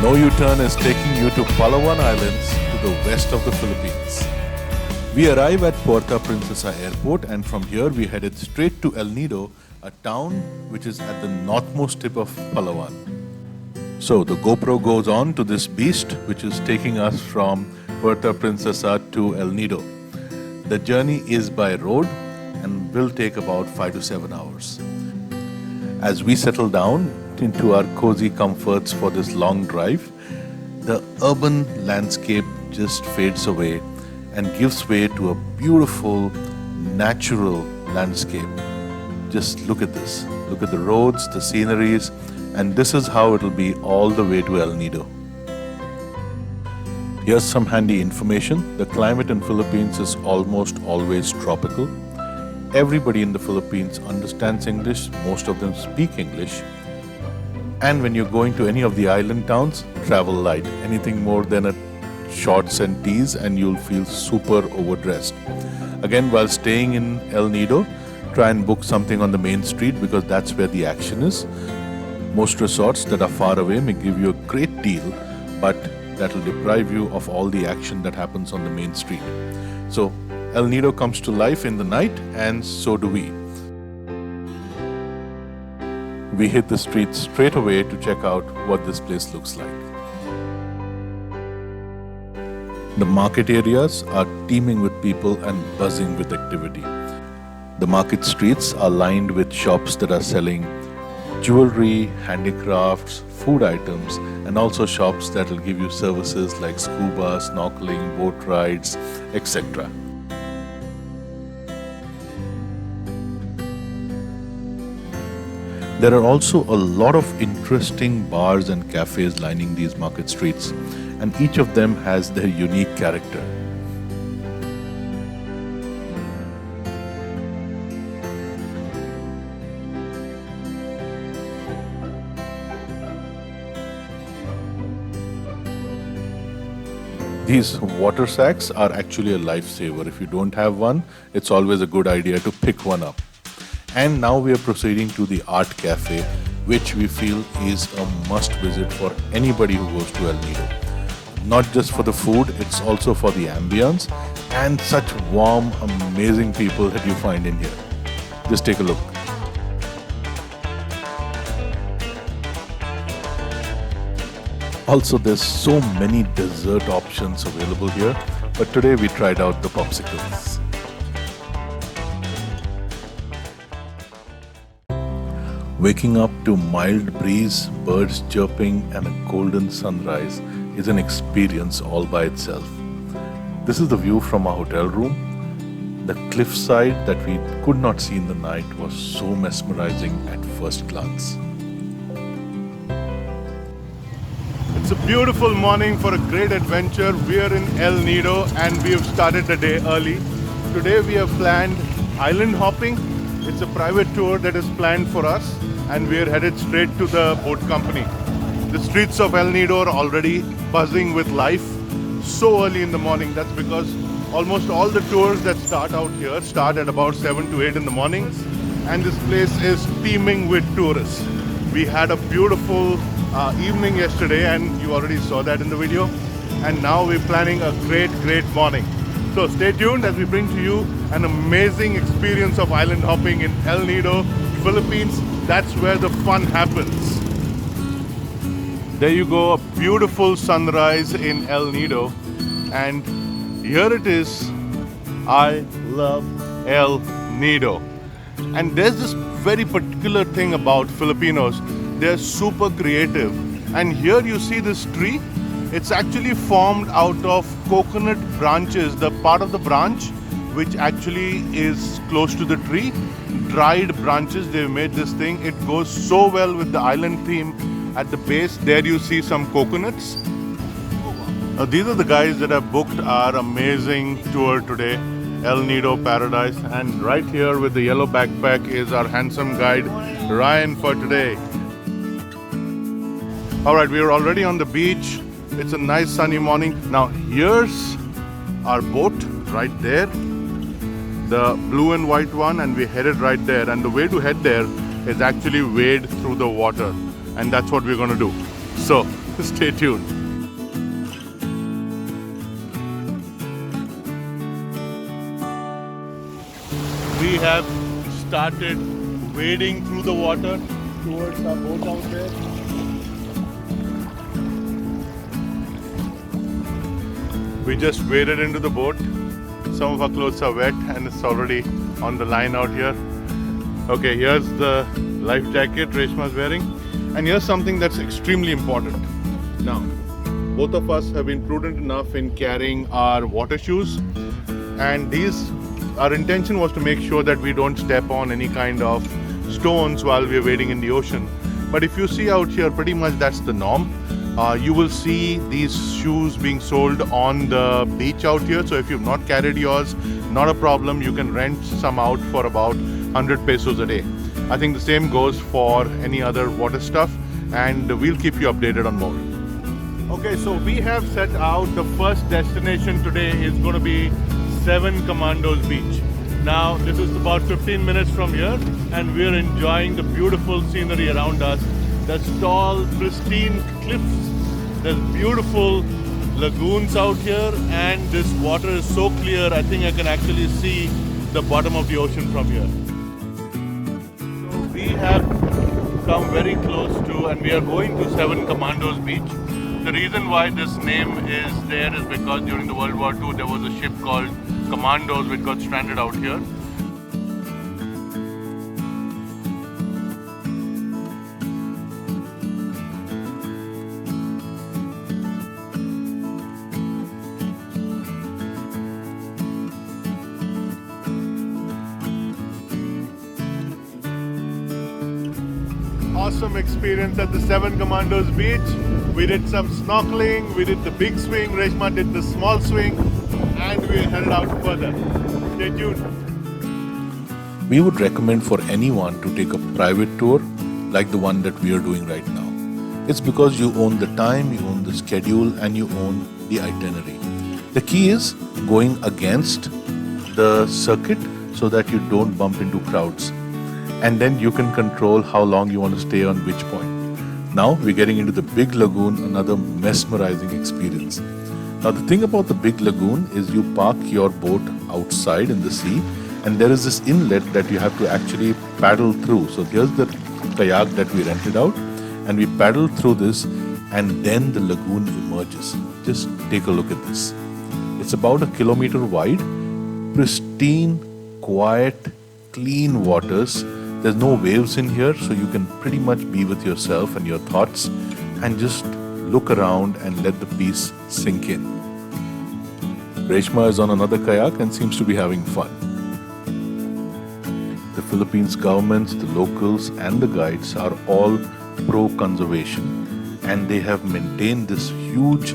No U-turn is taking you to Palawan Islands to the west of the Philippines. We arrive at Puerto Princesa Airport, and from here we headed straight to El Nido, a town which is at the northmost tip of Palawan. So the GoPro goes on to this beast which is taking us from Puerto Princesa to El Nido. The journey is by road and will take about 5 to 7 hours. As we settle down into our cozy comforts for this long drive, the urban landscape just fades away and gives way to a beautiful, natural landscape. Just look at this. Look at the roads, the sceneries, and this is how it'll be all the way to El Nido. Here's some handy information. The climate in Philippines is almost always tropical. Everybody in the Philippines understands English. Most of them speak English. And when you're going to any of the island towns, travel light. Anything more than a shorts and tees and you'll feel super overdressed. Again, while staying in El Nido, try and book something on the main street because that's where the action is. Most resorts that are far away may give you a great deal, but that will deprive you of all the action that happens on the main street. So El Nido comes to life in the night, and so do we. We hit the streets straight away to check out what this place looks like. The market areas are teeming with people and buzzing with activity. The market streets are lined with shops that are selling jewelry, handicrafts, food items, and also shops that will give you services like scuba, snorkelling, boat rides, etc. There are also a lot of interesting bars and cafes lining these market streets, and each of them has their unique character. These water sacks are actually a lifesaver. If you don't have one, it's always a good idea to pick one up. And now we are proceeding to the art cafe, which we feel is a must visit for anybody who goes to El Nido. Not just for the food, it's also for the ambience and such warm, amazing people that you find in here. Just take a look. Also, there's so many dessert options available here, but today we tried out the popsicles. Waking up to mild breeze, birds chirping, and a golden sunrise is an experience all by itself. This is the view from our hotel room. The cliffside that we could not see in the night was so mesmerizing at first glance. It's a beautiful morning for a great adventure. We are in El Nido and we have started the day early. Today we have planned island hopping. It's a private tour that is planned for us, and we are headed straight to the boat company. The streets of El Nido are already buzzing with life so early in the morning. That's because almost all the tours that start out here start at about 7 to 8 in the morning, and this place is teeming with tourists. We had a beautiful evening yesterday, and you already saw that in the video, and now we're planning a great morning. So stay tuned as we bring to you an amazing experience of island hopping in El Nido, Philippines. That's where the fun happens. There you go, a beautiful sunrise in El Nido, and here it is. I love El Nido. And there's this very particular thing about Filipinos. They're super creative. And here you see this tree. It's actually formed out of coconut branches, the part of the branch which actually is close to the tree. Dried branches, they've made this thing. It goes so well with the island theme. At the base, there you see some coconuts. These are the guys that have booked our amazing tour today, El Nido Paradise. And right here with the yellow backpack is our handsome guide, Ryan, for today. Alright, we are already on the beach. It's a nice sunny morning. Now here's our boat right there, the blue and white one, and we're headed right there. And the way to head there is actually wade through the water, and that's what we're going to do. So Stay tuned. We have started wading through the water towards our boat out there. We just waded into the boat. Some of our clothes are wet and it's already on the line out here. Okay, here's the life jacket Reshma is wearing. And here's something that's extremely important. Now, both of us have been prudent enough in carrying our water shoes. And our intention was to make sure that we don't step on any kind of stones while we're wading in the ocean. But if you see out here, pretty much that's the norm. You will see these shoes being sold on the beach out here. So if you've not carried yours, not a problem. You can rent some out for about 100 pesos a day. I think the same goes for any other water stuff, and we'll keep you updated on more. Okay, so we have set out. The first destination today is going to be Seven Commandos Beach. Now, this is about 15 minutes from here, and we're enjoying the beautiful scenery around us. There's tall, pristine cliffs. There's beautiful lagoons out here, and this water is so clear, I think I can actually see the bottom of the ocean from here. So we have come very close to, and we are going to Seven Commandos Beach. The reason why this name is there is because during the World War II there was a ship called Commandos which got stranded out here. Awesome experience at the Seven Commandos Beach. We did some snorkeling, we did the big swing, Reshma did the small swing, and we headed out further. Stay tuned. We would recommend for anyone to take a private tour like the one that we are doing right now. It's because you own the time, you own the schedule, and you own the itinerary. The key is going against the circuit so that you don't bump into crowds. And then you can control how long you want to stay on which point. Now we're getting into the big lagoon, another mesmerizing experience. Now the thing about the big lagoon is you park your boat outside in the sea, and there is this inlet that you have to actually paddle through. So here's the kayak that we rented out, and we paddle through this, and then the lagoon emerges. Just take a look at this. It's about 1 kilometer wide, pristine, quiet, clean waters. There's no waves in here, so you can pretty much be with yourself and your thoughts and just look around and let the peace sink in. Reshma is on another kayak and seems to be having fun. The Philippines government, the locals and the guides are all pro-conservation, and they have maintained this huge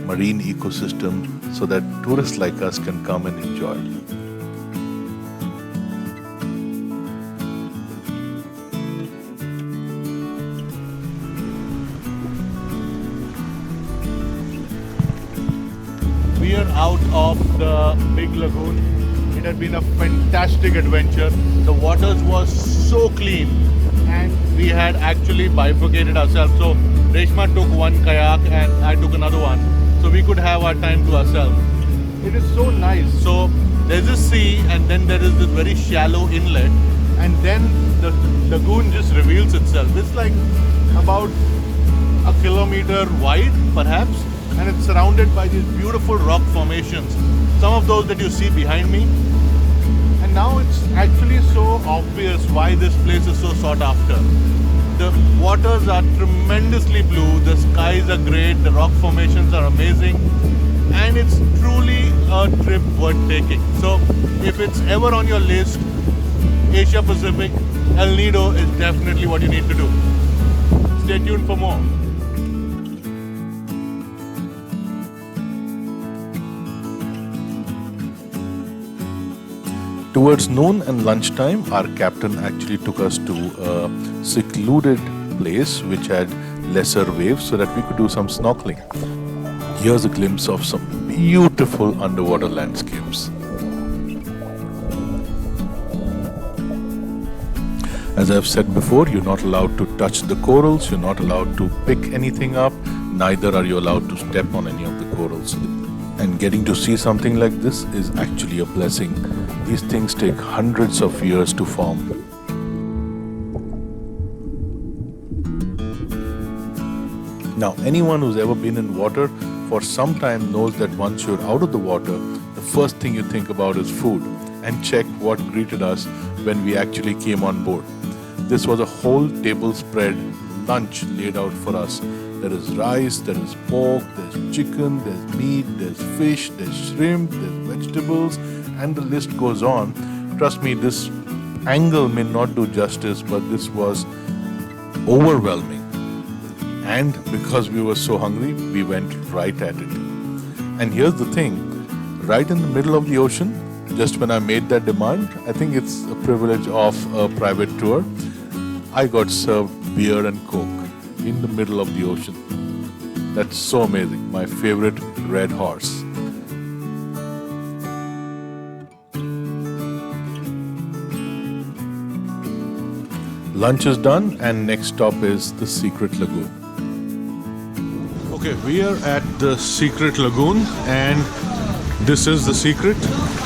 marine ecosystem so that tourists like us can come and enjoy. We are out of the big lagoon. It had been a fantastic adventure. The waters was so clean, and we had actually bifurcated ourselves. So Reshma took one kayak and I took another one, so we could have our time to ourselves. It is so nice. So there's a sea, and then there is this very shallow inlet, and then the lagoon just reveals itself. It's like about 1 kilometer wide, perhaps. And it's surrounded by these beautiful rock formations, some of those that you see behind me. And now it's actually so obvious why this place is so sought after. The waters are tremendously blue, the skies are great, the rock formations are amazing, and it's truly a trip worth taking. So if it's ever on your list, Asia Pacific, El Nido is definitely what you need to do. Stay tuned for more. Towards noon and lunchtime, our captain actually took us to a secluded place which had lesser waves so that we could do some snorkeling. Here's a glimpse of some beautiful underwater landscapes. As I've said before, you're not allowed to touch the corals, you're not allowed to pick anything up, neither are you allowed to step on any of the corals. And getting to see something like this is actually a blessing. These things take hundreds of years to form. Now, anyone who's ever been in water for some time knows that once you're out of the water, the first thing you think about is food. And check what greeted us when we actually came on board. This was a whole table spread lunch laid out for us. There is rice, there is pork, there's chicken, there's meat, there's fish, there's shrimp, there's vegetables, and the list goes on. Trust me, this angle may not do justice, but this was overwhelming. And because we were so hungry, we went right at it. And here's the thing, right in the middle of the ocean, just when I made that demand, I think it's a privilege of a private tour, I got served beer and Coke in the middle of the ocean. That's so amazing. My favorite red horse. Lunch is done and next stop is the Secret Lagoon. Okay, we are at the Secret Lagoon and this is the secret.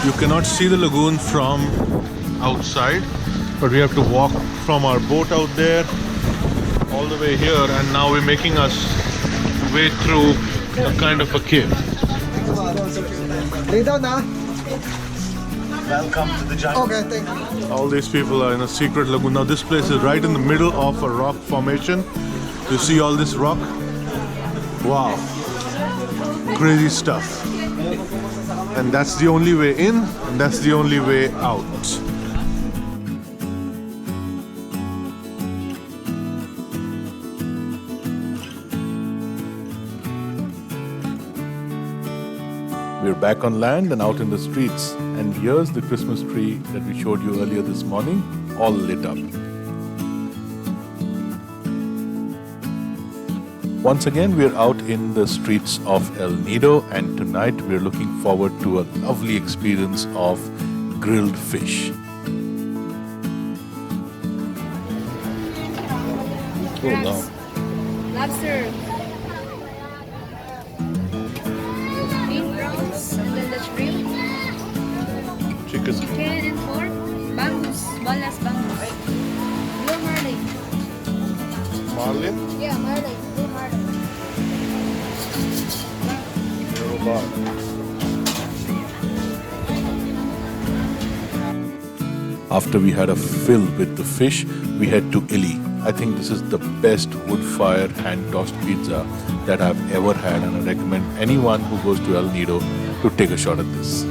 You cannot see the lagoon from outside, but we have to walk from our boat out there all the way here, and now we're making us way through a kind of a cave. Lay down now. Welcome to the giant. Okay, thank you. All these people are in a secret lagoon. Now this place is right in the middle of a rock formation. You see all this rock? Wow. Crazy stuff. And that's the only way in, and that's the only way out. We're back on land and out in the streets. And here's the Christmas tree that we showed you earlier this morning, all lit up. Once again, we're out in the streets of El Nido, and tonight we're looking forward to a lovely experience of grilled fish. Oh, wow. Lobster. Bean prawns, and then the shrimp. Chicken. Chicken and pork. Bangus. Balas bangus. Blue marlin. Marlin? Yeah, marlin. Blue marlin. After we had a fill with the fish, we head to Ili. I think this is the best wood-fired hand-tossed pizza that I've ever had, and I recommend anyone who goes to El Nido to take a shot at this.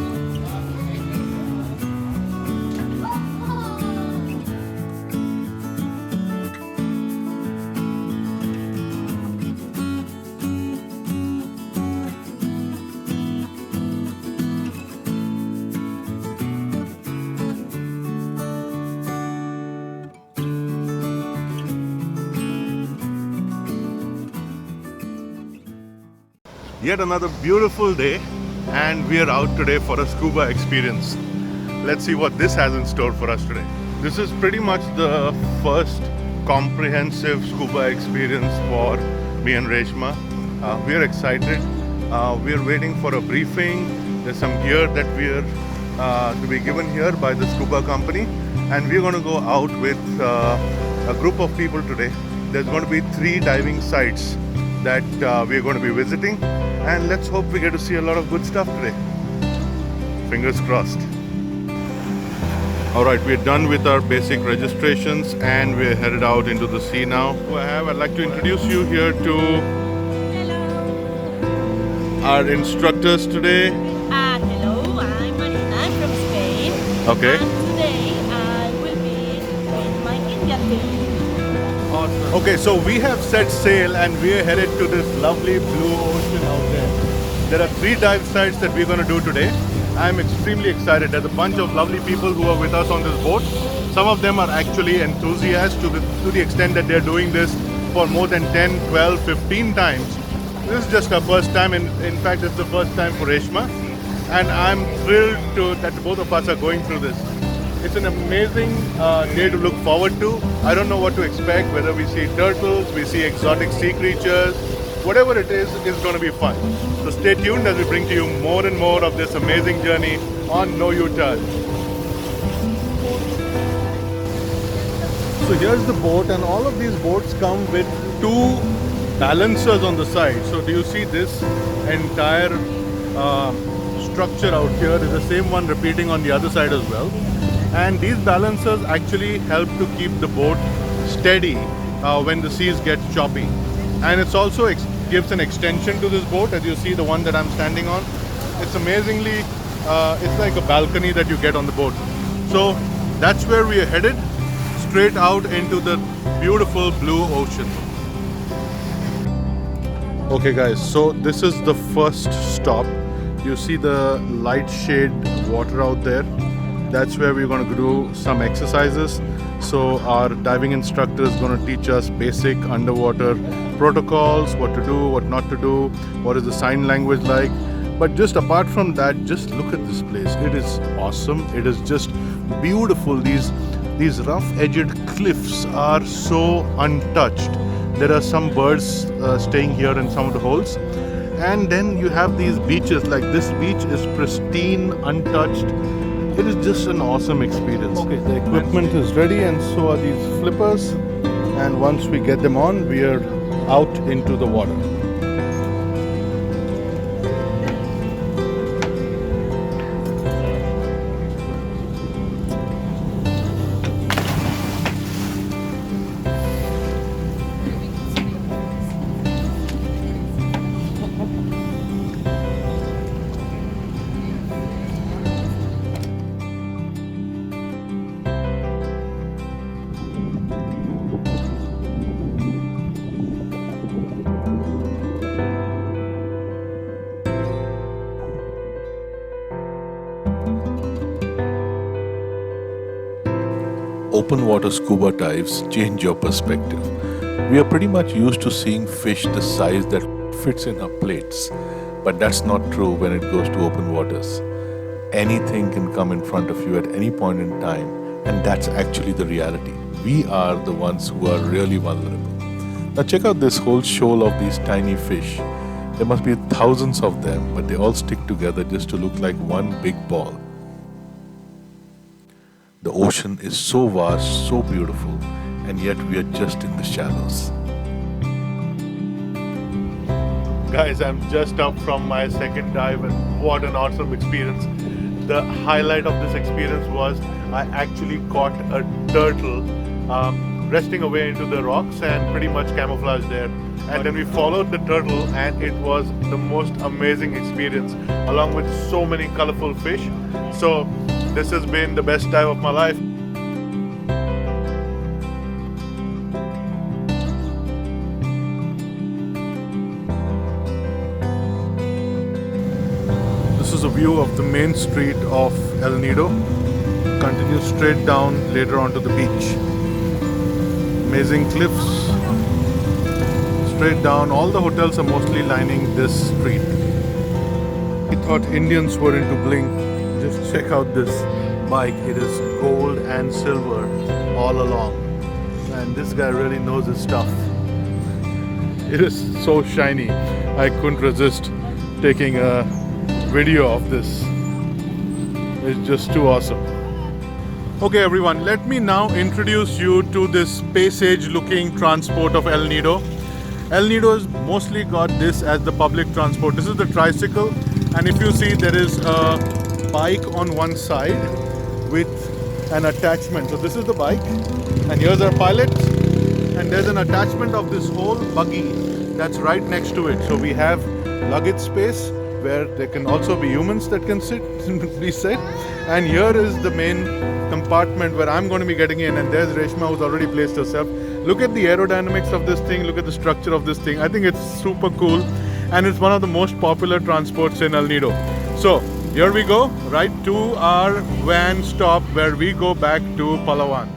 Yet another beautiful day, and we are out today for a scuba experience. Let's see what this has in store for us today. This is pretty much the first comprehensive scuba experience for me and Reshma. We are excited. We are waiting for a briefing. There's some gear that we are to be given here by the scuba company, and we're going to go out with a group of people today. There's going to be 3 diving sites that we're going to be visiting, and let's hope we get to see a lot of good stuff today. Fingers crossed. Alright, we're done with our basic registrations and we're headed out into the sea now. I'd like to introduce you here to our instructors today. Hello, I'm Marina from Spain. Okay. And today I will be in my Indian team. Okay, so we have set sail and we are headed to this lovely blue ocean out there. There are 3 dive sites that we're going to do today. I'm extremely excited. There's a bunch of lovely people who are with us on this boat. Some of them are actually enthusiasts to the extent that they're doing this for more than 10, 12, 15 times. This is just our first time, and in fact it's the first time for Reshma. And I'm thrilled that both of us are going through this. It's an amazing day to look forward to. I don't know what to expect, whether we see turtles, we see exotic sea creatures, whatever it is going to be fun. So stay tuned as we bring to you more and more of this amazing journey on No U-Turn. So here's the boat, and all of these boats come with two balancers on the side. So do you see this entire structure out here is the same one repeating on the other side as well. And these balancers actually help to keep the boat steady when the seas get choppy. And it's also gives an extension to this boat, as you see the one that I'm standing on. It's amazingly, it's like a balcony that you get on the boat. So that's where we are headed, straight out into the beautiful blue ocean. Okay guys, so this is the first stop. You see the light shade water out there. That's where we're going to do some exercises. So our diving instructor is going to teach us basic underwater protocols, what to do, what not to do, what is the sign language like. But just apart from that, just look at this place. It is awesome. It is just beautiful. These rough-edged cliffs are so untouched. There are some birds staying here in some of the holes. And then you have these beaches, like this beach is pristine, untouched. It is just an awesome experience. Okay, the equipment is ready, and so are these flippers. And once we get them on, we are out into the water. Open water scuba dives change your perspective. We are pretty much used to seeing fish the size that fits in our plates, but that's not true when it goes to open waters. Anything can come in front of you at any point in time, and that's actually the reality. We are the ones who are really vulnerable. Now check out this whole shoal of these tiny fish. There must be thousands of them, but they all stick together just to look like one big ball. The ocean is so vast, so beautiful, and yet we are just in the shallows. Guys, I'm just up from my second dive, and what an awesome experience. The highlight of this experience was I actually caught a turtle resting away into the rocks and pretty much camouflaged there. And then we followed the turtle, and it was the most amazing experience, along with so many colorful fish. So this has been the best dive of my life. This is a view of the main street of El Nido. Continue straight down later onto the beach. Amazing cliffs. Straight down. All the hotels are mostly lining this street. We thought Indians were into bling. Just check out this bike. It is gold and silver all along. And this guy really knows his stuff. It is so shiny. I couldn't resist taking a video of this. It's just too awesome. Okay everyone, let me now introduce you to this space age looking transport of El Nido. El Nido has mostly got this as the public transport. This is the tricycle, and if you see, there is a bike on one side with an attachment. So this is the bike, and here's our pilot, and there's an attachment of this whole buggy that's right next to it. So we have luggage space where there can also be humans that can sit, and here is the main compartment where I'm going to be getting in, and there's Reshma who's already placed herself. Look at the aerodynamics of this thing, look at the structure of this thing. I think it's super cool, and it's one of the most popular transports in El Nido. So here we go, right to our van stop where we go back to Palawan.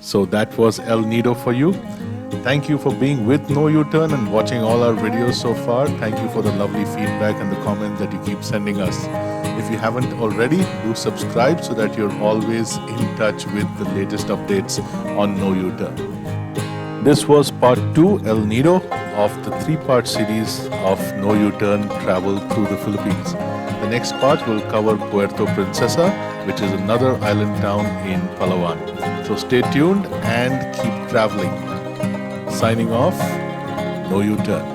So that was El Nido for you. Thank you for being with No U-Turn and watching all our videos so far. Thank you for the lovely feedback and the comments that you keep sending us. If you haven't already, do subscribe so that you're always in touch with the latest updates on No U-Turn. This was part 2, El Nido, of the 3-part series of No U-Turn travel through the Philippines. The next part will cover Puerto Princesa, which is another island town in Palawan. So stay tuned and keep traveling. Signing off, No U-Turn.